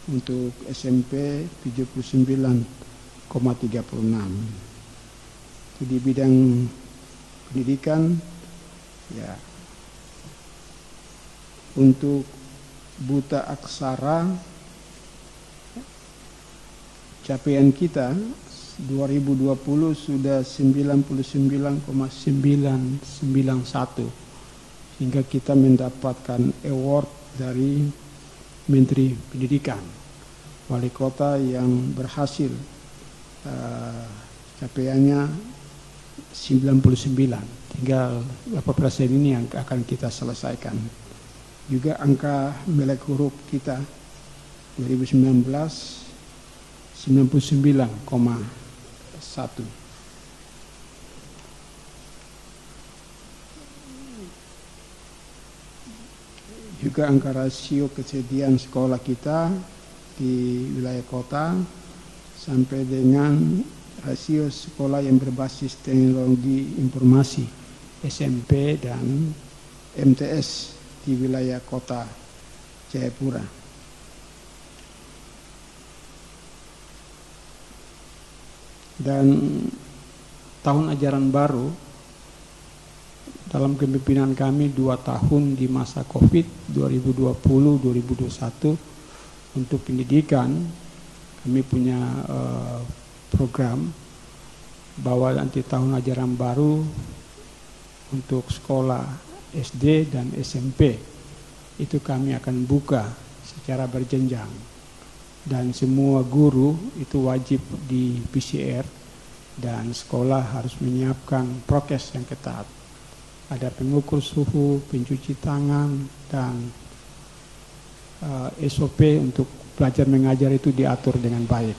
untuk SMP 79,36. Itu di bidang pendidikan. Ya, untuk buta aksara capaian kita 2020 sudah 99,991, sehingga kita mendapatkan award dari Menteri Pendidikan, wali kota yang berhasil capaiannya 99. Tinggal berapa persen ini yang akan kita selesaikan. Juga angka melek huruf kita 2019 99,1. Juga angka rasio kesediaan sekolah kita di wilayah kota sampai dengan rasio sekolah yang berbasis teknologi informasi SMP dan MTS di wilayah kota Jayapura. Dan tahun ajaran baru dalam kepemimpinan kami 2 tahun di masa COVID 2020-2021 untuk pendidikan, kami punya program bahwa nanti tahun ajaran baru untuk sekolah SD dan SMP itu kami akan buka secara berjenjang, dan semua guru itu wajib di PCR, dan sekolah harus menyiapkan prokes yang ketat. Ada pengukur suhu, pencuci tangan, dan SOP untuk belajar mengajar itu diatur dengan baik.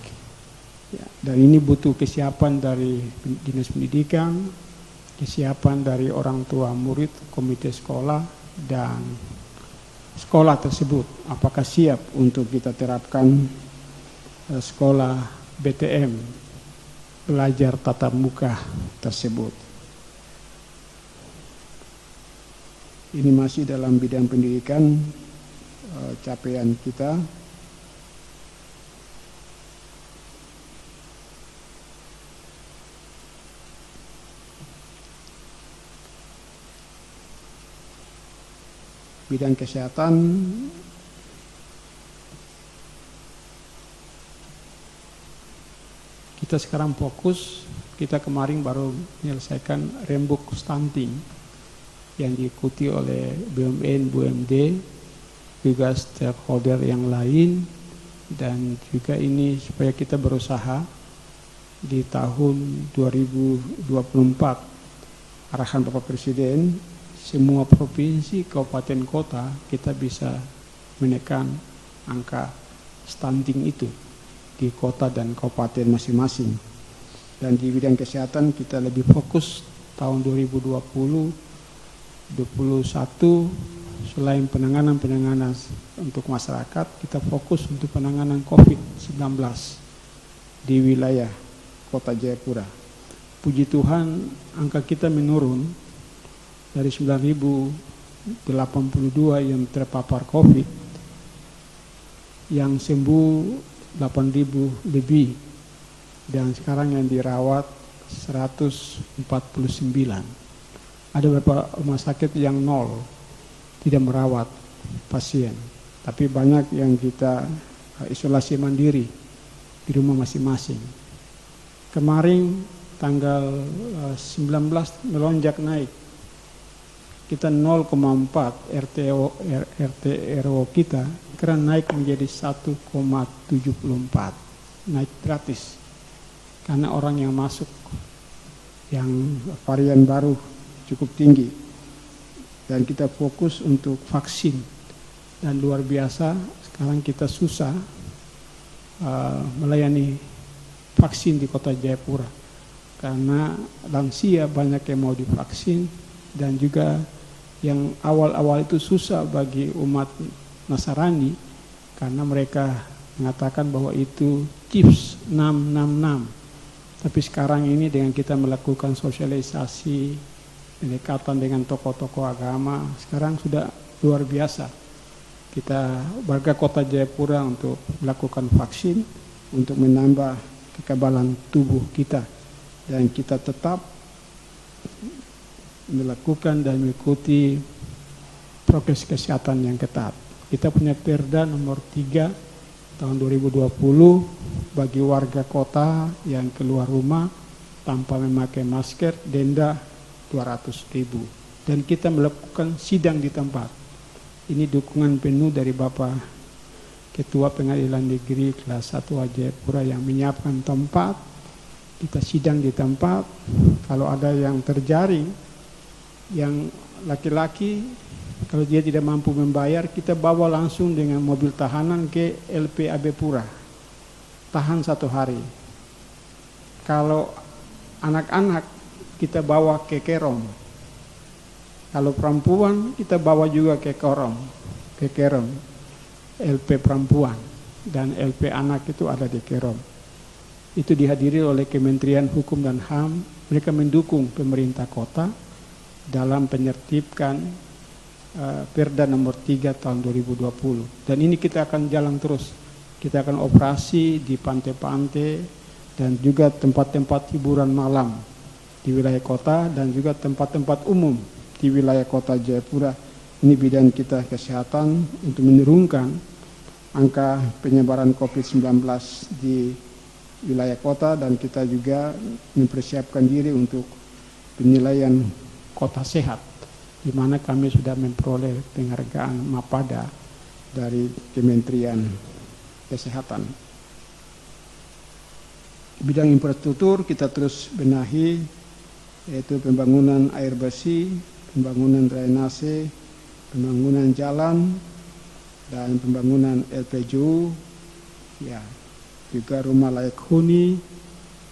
Ya, dan ini butuh kesiapan dari Dinas Pendidikan, kesiapan dari orang tua murid, komite sekolah, dan sekolah tersebut apakah siap untuk kita terapkan sekolah BTM, belajar tatap muka tersebut. Ini masih dalam bidang pendidikan, capaian kita. Bidang kesehatan, kita sekarang fokus, kita kemarin baru menyelesaikan rembuk stunting yang diikuti oleh BUMN, BUMD, juga stakeholder yang lain, dan juga ini supaya kita berusaha di tahun 2024 arahan Bapak Presiden, semua provinsi, kabupaten, kota kita bisa menekan angka stunting itu di kota dan kabupaten masing-masing. Dan di bidang kesehatan kita lebih fokus tahun 2020-2021 selain penanganan untuk masyarakat, kita fokus untuk penanganan COVID-19 di wilayah Kota Jayapura. Puji Tuhan angka kita menurun dari 9.082 yang terpapar COVID, yang sembuh 8.000 lebih, dan sekarang yang dirawat 149. Ada beberapa rumah sakit yang nol, tidak merawat pasien, tapi banyak yang kita isolasi mandiri di rumah masing-masing. Kemarin tanggal 19 melonjak naik, kita 0,4 RT RW kita karena naik menjadi 1,74, naik gratis karena orang yang masuk yang varian baru cukup tinggi, dan kita fokus untuk vaksin, dan luar biasa sekarang kita susah melayani vaksin di Kota Jayapura karena lansia banyak yang mau divaksin, dan juga yang awal-awal itu susah bagi umat Nasrani karena mereka mengatakan bahwa itu chips 666. Tapi sekarang ini dengan kita melakukan sosialisasi, pendekatan dengan tokoh-tokoh agama, sekarang sudah luar biasa. Kita warga Kota Jayapura untuk melakukan vaksin untuk menambah kekebalan tubuh kita, dan kita tetap melakukan dan mengikuti prokes kesehatan yang ketat. Kita punya Perda nomor 3 tahun 2020 bagi warga kota yang keluar rumah tanpa memakai masker denda 200.000, dan kita melakukan sidang di tempat. Ini dukungan penuh dari Bapak Ketua Pengadilan Negeri kelas 1 Jayapura yang menyiapkan tempat. Kita sidang di tempat. Kalau ada yang terjaring, yang laki-laki, kalau dia tidak mampu membayar, kita bawa langsung dengan mobil tahanan ke LPAB Pura, tahan 1 hari. Kalau anak-anak kita bawa ke Kerom, kalau perempuan kita bawa juga ke Kerom, LP perempuan dan LP anak itu ada di Kerom. Itu dihadiri oleh Kementerian Hukum dan HAM. Mereka mendukung pemerintah kota dalam penertibkan Perda nomor 3 tahun 2020. Dan ini kita akan jalan terus. Kita akan operasi di pantai-pantai dan juga tempat-tempat hiburan malam di wilayah kota, dan juga tempat-tempat umum di wilayah Kota Jayapura. Ini bidang kita kesehatan untuk menurunkan angka penyebaran COVID-19 di wilayah kota, dan kita juga mempersiapkan diri untuk penilaian kota sehat, di mana kami sudah memperoleh penghargaan MAPADA dari Kementerian Kesehatan. Bidang infrastruktur kita terus benahi, yaitu pembangunan air bersih, pembangunan drainase, pembangunan jalan, dan pembangunan LPJU, ya, juga rumah layak huni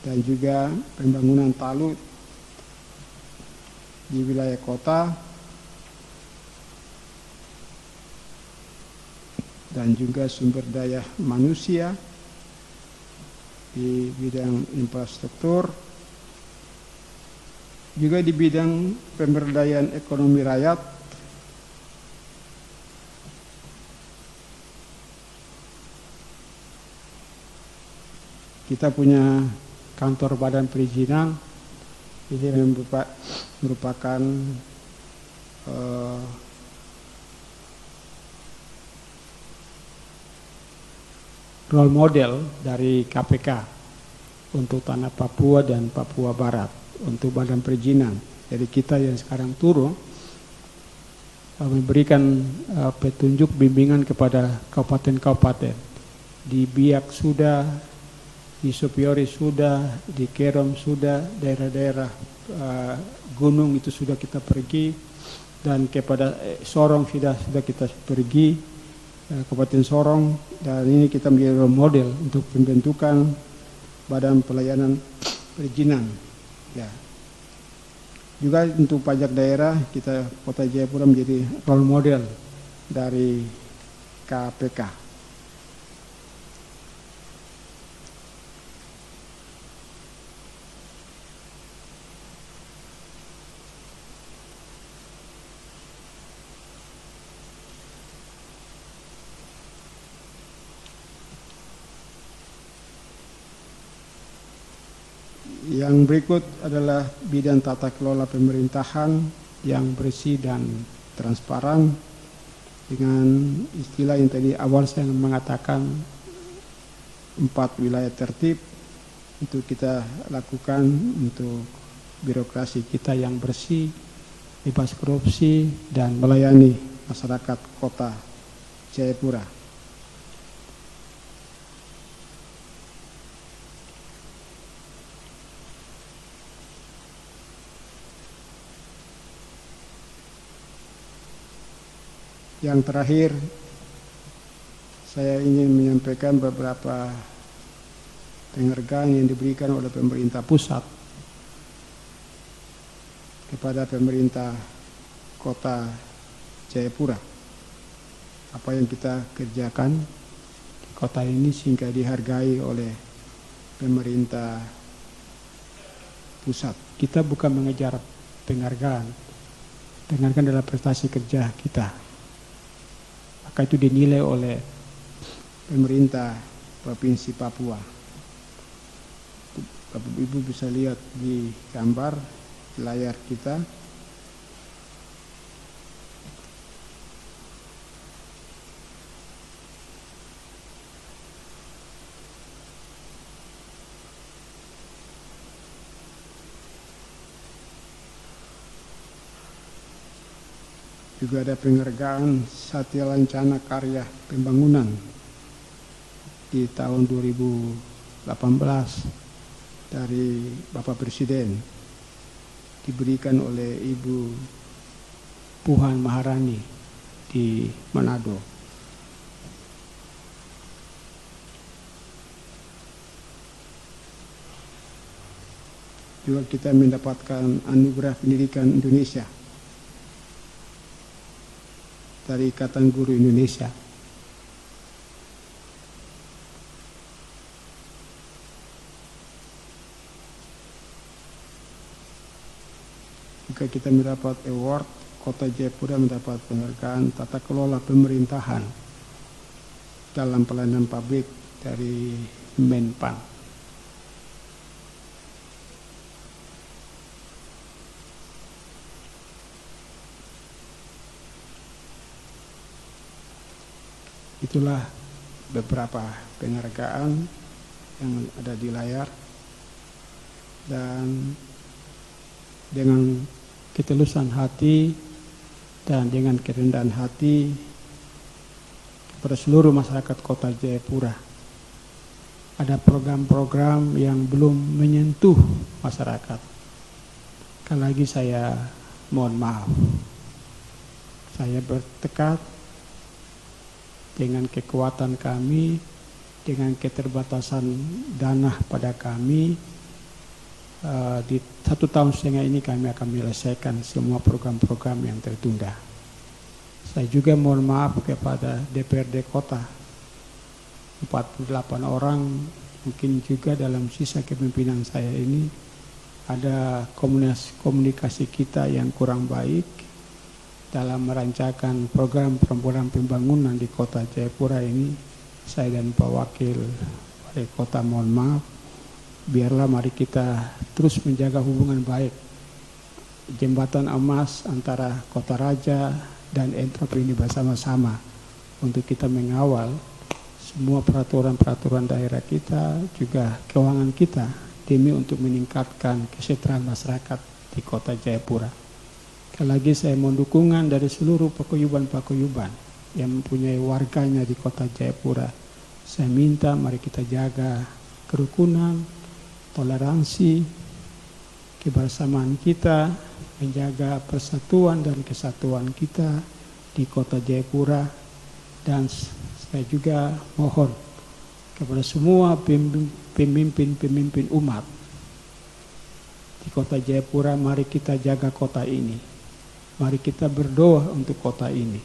dan juga pembangunan talut di wilayah kota dan juga sumber daya manusia di bidang infrastruktur, juga di bidang pemberdayaan ekonomi rakyat, kita punya kantor badan perizinan. Ini merupakan role model dari KPK untuk tanah Papua dan Papua Barat untuk badan perizinan. Jadi kita yang sekarang turun memberikan petunjuk bimbingan kepada kabupaten-kabupaten. Di Biak sudah, di Sopiori sudah, di Kerom sudah, daerah-daerah gunung itu sudah kita pergi, dan kepada Sorong sudah kita pergi, Kabupaten Sorong, dan ini kita menjadi role model untuk pembentukan badan pelayanan perizinan. Ya. Juga untuk pajak daerah, kita Kota Jayapura menjadi role model dari KPK. Yang berikut adalah bidang tata kelola pemerintahan yang bersih dan transparan, dengan istilah yang tadi awal saya mengatakan 4 wilayah tertib. Itu kita lakukan untuk birokrasi kita yang bersih, bebas korupsi, dan melayani masyarakat Kota Jayapura. Yang terakhir, saya ingin menyampaikan beberapa penghargaan yang diberikan oleh pemerintah pusat kepada pemerintah Kota Jayapura. Apa yang kita kerjakan di kota ini sehingga dihargai oleh pemerintah pusat. Kita bukan mengejar penghargaan. Penghargaan adalah prestasi kerja kita. Maka itu dinilai oleh pemerintah Provinsi Papua. Bapak Ibu bisa lihat di gambar di layar kita. Juga ada penghargaan Satya Lancana Karya Pembangunan di tahun 2018 dari Bapak Presiden, diberikan oleh Ibu Puhan Maharani di Manado. Juga kita mendapatkan anugerah pendidikan Indonesia dari Ikatan Guru Indonesia. Juga kita mendapat award, Kota Jayapura mendapat penghargaan tata kelola pemerintahan dalam pelayanan publik dari Menpan. Itulah beberapa penghargaan yang ada di layar, dan dengan ketulusan hati dan dengan kerendahan hati kepada seluruh masyarakat Kota Jayapura, ada program-program yang belum menyentuh masyarakat. Sekali lagi saya mohon maaf. Saya bertekad dengan kekuatan kami, dengan keterbatasan dana pada kami, di 1,5 tahun ini kami akan menyelesaikan semua program-program yang tertunda. Saya juga mohon maaf kepada DPRD Kota, 48 orang, mungkin juga dalam sisa kepemimpinan saya ini ada komunikasi kita yang kurang baik dalam merancangkan program-program pembangunan di Kota Jayapura ini. Saya dan Pak Wakil Wali Kota mohon maaf. Biarlah mari kita terus menjaga hubungan baik, jembatan emas antara Kota Raja dan Entrop ini bersama-sama untuk kita mengawal semua peraturan-peraturan daerah kita, juga keuangan kita, demi untuk meningkatkan kesejahteraan masyarakat di Kota Jayapura. Sekali lagi saya mohon dukungan dari seluruh paguyuban-paguyuban yang mempunyai warganya di Kota Jayapura. Saya minta mari kita jaga kerukunan, toleransi, kebersamaan kita, menjaga persatuan dan kesatuan kita di Kota Jayapura. Dan saya juga mohon kepada semua pemimpin-pemimpin umat di Kota Jayapura, mari kita jaga kota ini. Mari kita berdoa untuk kota ini,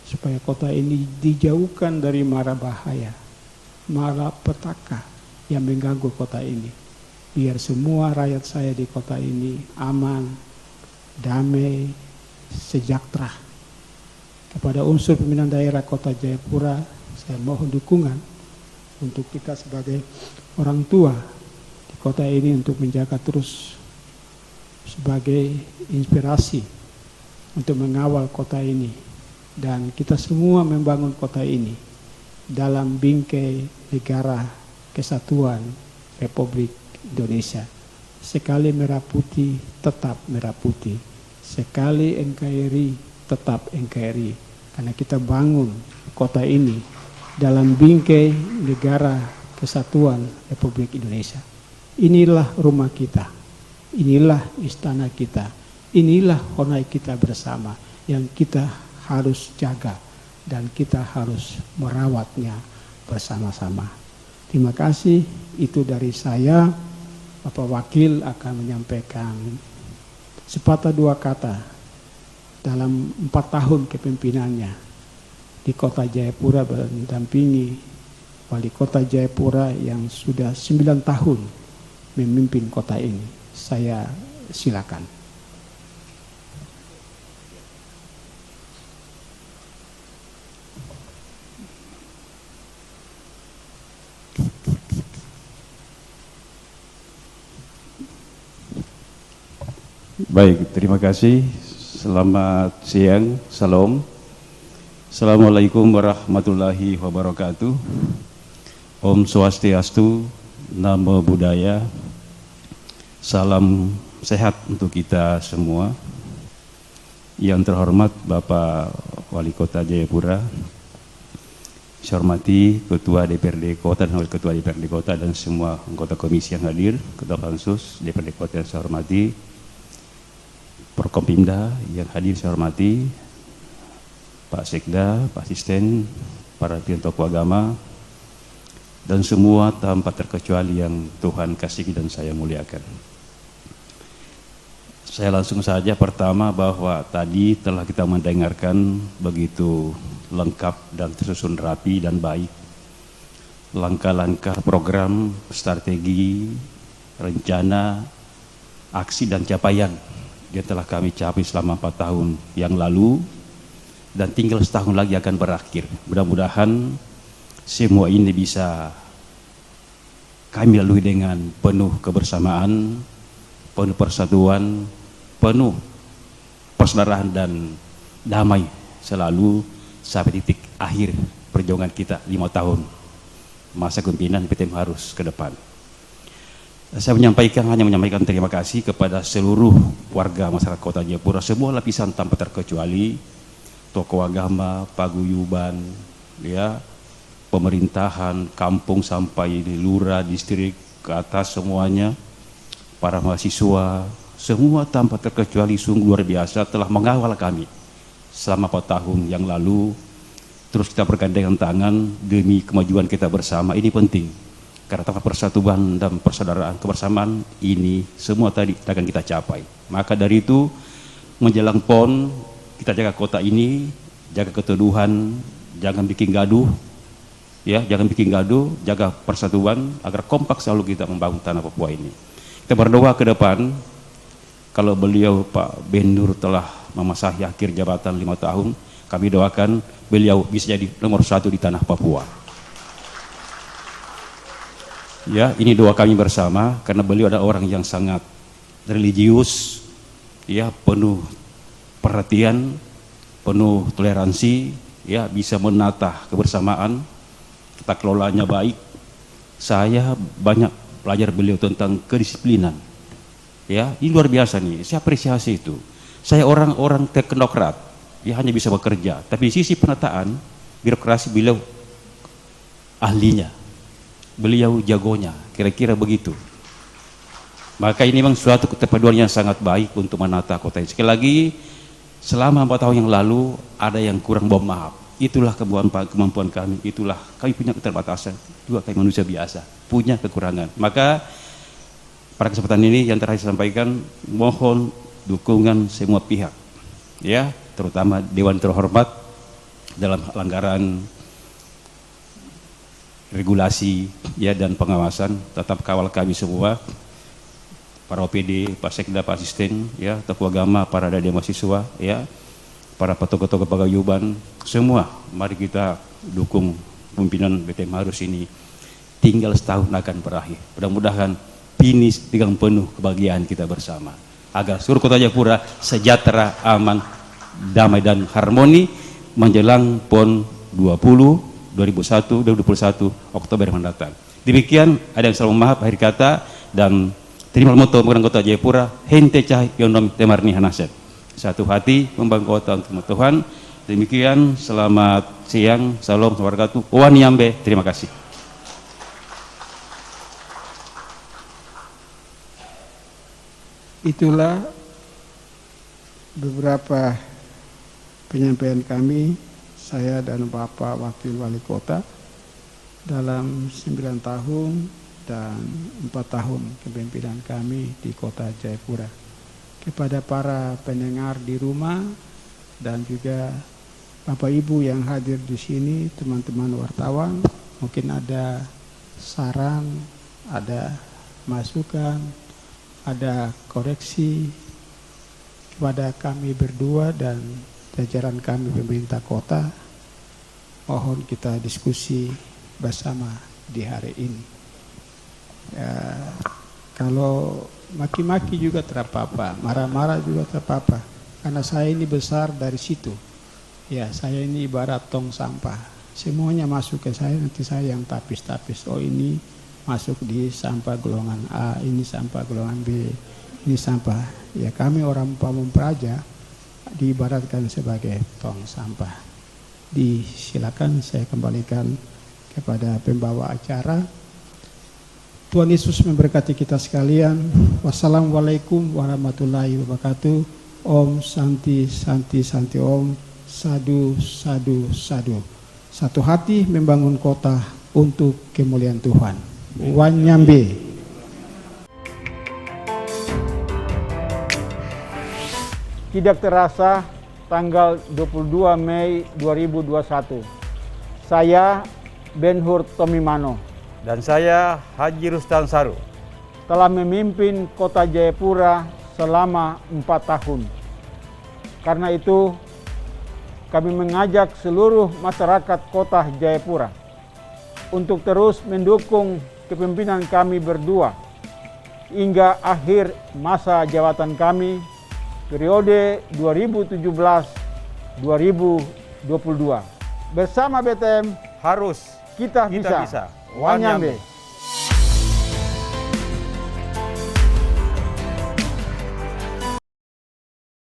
supaya kota ini dijauhkan dari mara bahaya, mara petaka yang mengganggu kota ini. Biar semua rakyat saya di kota ini aman, damai, sejahtera. Kepada unsur pimpinan daerah Kota Jayapura, saya mohon dukungan untuk kita sebagai orang tua di kota ini untuk menjaga terus sebagai inspirasi untuk mengawal kota ini. Dan kita semua membangun kota ini dalam bingkai negara kesatuan Republik Indonesia. Sekali merah putih, tetap merah putih. Sekali NKRI, tetap NKRI. Karena kita bangun kota ini dalam bingkai negara kesatuan Republik Indonesia. Inilah rumah kita. Inilah istana kita. Inilah honai kita bersama yang kita harus jaga dan kita harus merawatnya bersama-sama. Terima kasih. Itu dari saya. Bapak Wakil akan menyampaikan sepatah dua kata dalam 4 tahun kepemimpinannya di Kota Jayapura, mendampingi Wali Kota Jayapura yang sudah 9 tahun memimpin kota ini. Saya silakan. Baik, terima kasih. Selamat siang, salam. Assalamualaikum warahmatullahi wabarakatuh. Om Swastiastu, Namo Buddhaya. Salam sehat untuk kita semua. Yang terhormat Bapak Wali Kota Jayapura, saya hormati Ketua DPRD Kota dan Wakil Ketua DPRD Kota dan semua anggota komisi yang hadir, Ketua Pansus DPRD Kota yang saya hormati, Forkompimda yang hadir saya hormati, Pak Sekda, Pak Asisten, para pimpinan tokoh agama, dan semua tanpa terkecuali yang Tuhan kasih dan saya muliakan. Saya langsung saja pertama bahwa tadi telah kita mendengarkan begitu lengkap dan tersusun rapi dan baik langkah-langkah program, strategi, rencana, aksi dan capaian yang telah kami capai selama 4 tahun yang lalu dan tinggal setahun lagi akan berakhir. Mudah-mudahan semua ini bisa kami lalui dengan penuh kebersamaan, penuh persatuan, penuh persaudaraan dan damai selalu sampai titik akhir perjuangan kita 5 tahun masa kepemimpinan PTM harus ke depan. Saya hanya menyampaikan terima kasih kepada seluruh warga masyarakat Kota Jayapura, semua lapisan tanpa terkecuali, tokoh agama, paguyuban, ya, pemerintahan, kampung sampai di lurah, distrik, ke atas semuanya, para mahasiswa, semua tanpa terkecuali sungguh luar biasa telah mengawal kami selama 4 tahun yang lalu, terus kita bergandengan tangan demi kemajuan kita bersama. Ini penting, karena tanpa persatuan dan persaudaraan, kebersamaan ini semua tadi akan kita capai. Maka dari itu menjelang PON kita jaga kota ini, jaga keteduhan, jangan bikin gaduh, ya, jangan bikin gaduh, jaga persatuan agar kompak selalu kita membangun tanah Papua ini. Kita berdoa ke depan, kalau beliau Pak Ben Nur telah memasahi akhir jabatan 5 tahun, kami doakan beliau bisa jadi nomor 1 di tanah Papua. Ya, ini doa kami bersama karena beliau adalah orang yang sangat religius, ya, penuh perhatian, penuh toleransi, ya, bisa menata kebersamaan, tata kelolanya baik. Saya banyak belajar beliau tentang kedisiplinan. Ya, ini luar biasa nih, saya apresiasi itu. Saya orang teknokrat, dia hanya bisa bekerja, tapi di sisi penataan birokrasi beliau ahlinya, beliau jagonya, kira-kira begitu. Maka ini memang suatu keterpaduan yang sangat baik untuk menata kota ini. Sekali lagi, selama 4 tahun yang lalu ada yang kurang, mohon maaf. Itulah kemampuan kami, itulah kami punya keterbatasan, juga kami manusia biasa, punya kekurangan. Maka pada kesempatan ini yang terakhir saya sampaikan, mohon dukungan semua pihak, ya, terutama Dewan Terhormat dalam anggaran regulasi, ya, dan pengawasan. Tetap kawal kami semua, para OPD, Pak Sekda, Pak Asisten, ya, tokoh agama, para dada mahasiswa, ya, para tokoh-tokoh pagayuban, semua mari kita dukung pimpinan BTM Harus ini. Tinggal setahun akan berakhir. Mudah-mudahan finish dengan penuh kebahagiaan kita bersama. Agar seluruh Kota Jayapura sejahtera, aman, damai dan harmoni menjelang PON 2021 Oktober mendatang. Demikian, ada yang salah maaf akhir kata, dan terima moto pembangunan Kota Jayapura, hente cah yonom temarni hanaset. Satu hati membangun kota untuk Tuhan. Demikian, selamat siang, salam warahmatullahi wabarakatuh. Waniambe, terima kasih. Itulah beberapa penyampaian kami, saya dan Bapak Wakil Wali Kota dalam 9 tahun dan 4 tahun kepemimpinan kami di Kota Jayapura. Kepada para pendengar di rumah dan juga Bapak Ibu yang hadir di sini, teman-teman wartawan, mungkin ada saran, ada masukan, ada koreksi kepada kami berdua dan jajaran kami pemerintah kota, mohon kita diskusi bersama di hari ini. Ya, kalau maki-maki juga tidak apa-apa, marah-marah juga tidak apa-apa, karena saya ini besar dari situ. Ya, saya ini ibarat tong sampah, semuanya masuk ke saya, nanti saya yang tapis-tapis. Oh, ini masuk di sampah golongan A, ini sampah golongan B, ini sampah. Ya, kami orang Pamung Praja diibaratkan sebagai tong sampah. Silakan saya kembalikan kepada pembawa acara. Tuhan Yesus memberkati kita sekalian. Wassalamualaikum warahmatullahi wabarakatuh. Om Santi Santi Santi Om. Sadu Sadu Sadu. Satu hati membangun kota untuk kemuliaan Tuhan. Wanyambe. Tidak terasa tanggal 22 Mei 2021. Saya Ben Hur Tomimano dan saya Haji Rustan Saru telah memimpin Kota Jayapura selama 4 tahun. Karena itu kami mengajak seluruh masyarakat Kota Jayapura untuk terus mendukung kepemimpinan kami berdua hingga akhir masa jabatan kami periode 2017-2022. Bersama BTM harus kita bisa. bisa. Wanyambe.